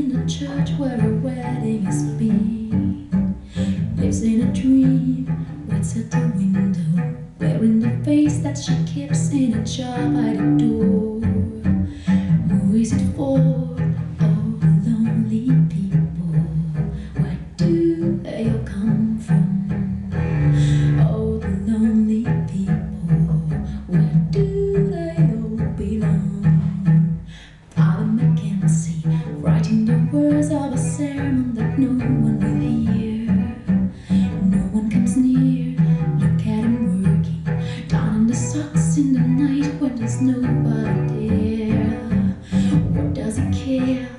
in the church where a wedding has been. Lives in a dream, waits at the window, wearing the face that she keeps in a jar by the door. Who is it for? All the lonely people. Where do they all come from? All the lonely people. Where do they all belong? Father Mackenzie, writing the words of a sermon that no one will hear. No one comes near, look at him working, down in the socks in the night when there's nobody there. What does he care?